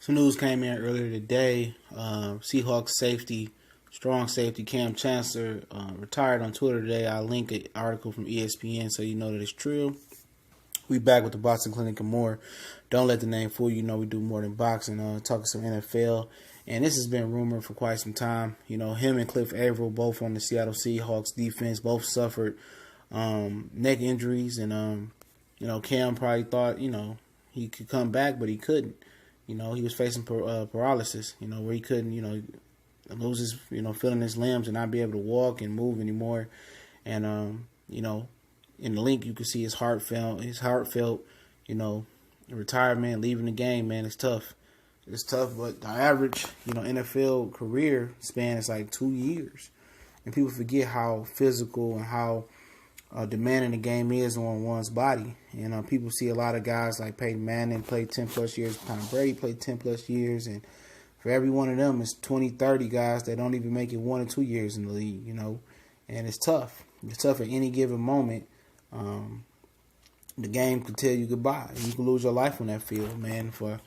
Some news came in earlier today. Seahawks strong safety Chancellor retired on Twitter today. I'll link an article from ESPN so you know that it's true. We back with the Boxing Clinic and more. Don't let the name fool you. We do more than boxing. Talking some NFL. And this has been rumored for quite some time. Him and Cliff Averill, both on the Seattle Seahawks defense, both suffered neck injuries. And, Cam probably thought, he could come back, but he couldn't. He was facing paralysis, where he couldn't, lose his, feeling his limbs and not be able to walk and move anymore. And, in the link, you can see his heartfelt, retirement, leaving the game, man. It's tough. It's tough, but the average, NFL career span is like 2 years. And people forget how physical and how demanding the game is on one's body. And people see a lot of guys like Peyton Manning played 10-plus years, Tom Brady played 10-plus years, and for every one of them, it's 20, 30 guys that don't even make it 1 or 2 years in the league, And it's tough. It's tough at any given moment. The game could tell you goodbye. You can lose your life on that field, man, for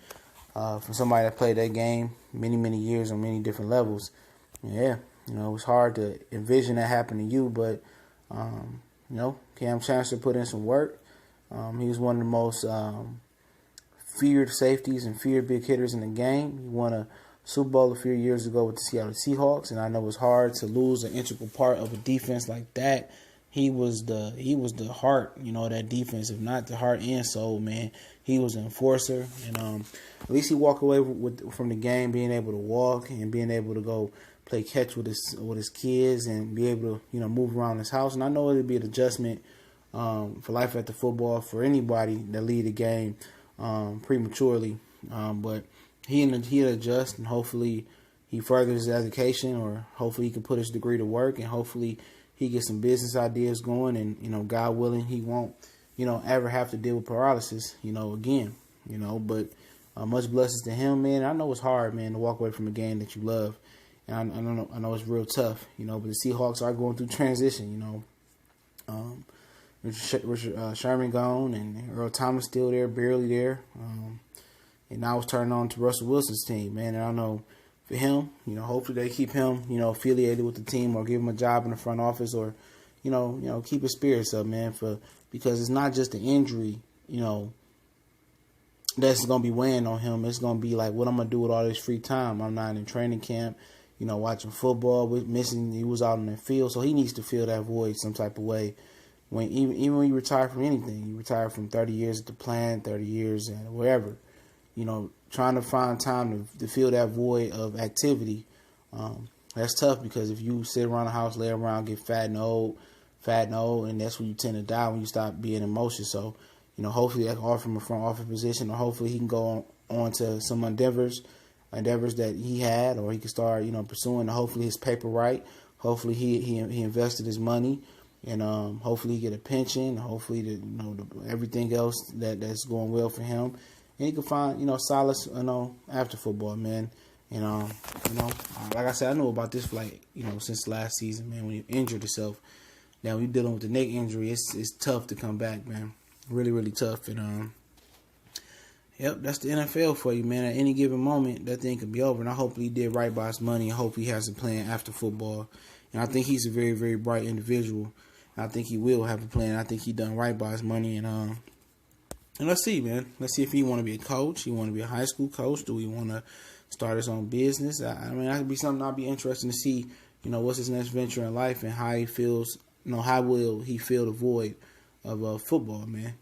somebody that played that game many, many years on many different levels. Yeah, it's hard to envision that happen to you, but, Cam Chancellor put in some work. He was one of the most feared safeties and feared big hitters in the game. He won a Super Bowl a few years ago with the Seattle Seahawks, and I know it's hard to lose an integral part of a defense like that. He was the heart, of that defense, if not the heart and soul, man. He was an enforcer, and at least he walked away from the game being able to walk and being able to go play catch with his kids and be able to move around his house. And I know it'd be an adjustment for life after football for anybody that lead the game prematurely, but he'll adjust, and hopefully he furthers his education, or hopefully he can put his degree to work, and hopefully he gets some business ideas going, and God willing, he won't ever have to deal with paralysis again. But much blessings to him, man. I know it's hard, man, to walk away from a game that you love, and I know it's real tough, but the Seahawks are going through transition. Richard Sherman gone, and Earl Thomas still there, barely there. And now it's turning on to Russell Wilson's team, man. And I know for him, hopefully they keep him, affiliated with the team, or give him a job in the front office, or, keep his spirits up, man. Because it's not just the injury, that's going to be weighing on him. It's going to be like, what I'm going to do with all this free time. I'm not in training camp, watching football, he was out in the field. So he needs to fill that void some type of way. Even when you retire from anything, you retire from 30 years at the plant, 30 years at wherever, trying to find time to fill that void of activity, that's tough, because if you sit around the house, lay around, get fat and old, and that's when you tend to die, when you stop being in motion. So, hopefully I can offer him a front office position, or hopefully he can go on to some endeavors that he had, or he can start, pursuing, hopefully his paper right. Hopefully he invested his money. And hopefully he get a pension. Hopefully, everything else that's going well for him, and he can find solace, after football, man. And like I said, I know about this for since last season, man. When you injured yourself, now when you're dealing with the neck injury, it's tough to come back, man. Really, really tough. And yep, that's the NFL for you, man. At any given moment, that thing could be over. And I hope he did right by his money, and hope he has a plan after football. And I think he's a very, very bright individual. I think he will have a plan. I think he done right by his money, and let's see, man. Let's see if he want to be a coach. He want to be a high school coach. Do he want to start his own business? I mean, that could be something I'd be interested to see. What's his next venture in life, and how he feels. How will he fill the void of football, man?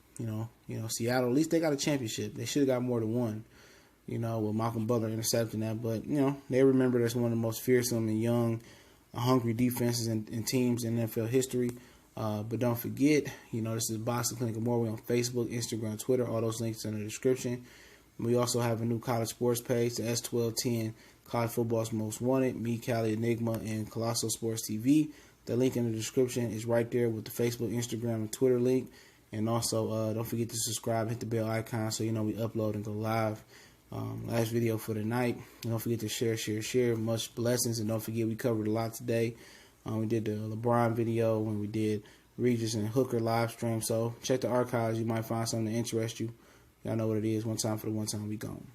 Seattle, at least they got a championship. They should have got more than one. With Malcolm Butler intercepting that, but they remember that's one of the most fearsome and young, hungry defenses and teams in NFL history. But don't forget, this is Boxing Clinic and more. We're on Facebook, Instagram, Twitter. All those links in the description. We also have a new college sports page, the S1210 College Football's Most Wanted. Me, Cali Enigma, and Colossal Sports TV. The link in the description is right there with the Facebook, Instagram, and Twitter link. And also, don't forget to subscribe, hit the bell icon so we upload and go live. Last video for the night. Don't forget to share. Much blessings, and don't forget we covered a lot today. We did the LeBron video, when we did Regis and Hooker live stream. So check the archives. You might find something to interest you. Y'all know what it is. One time for the one time we gone.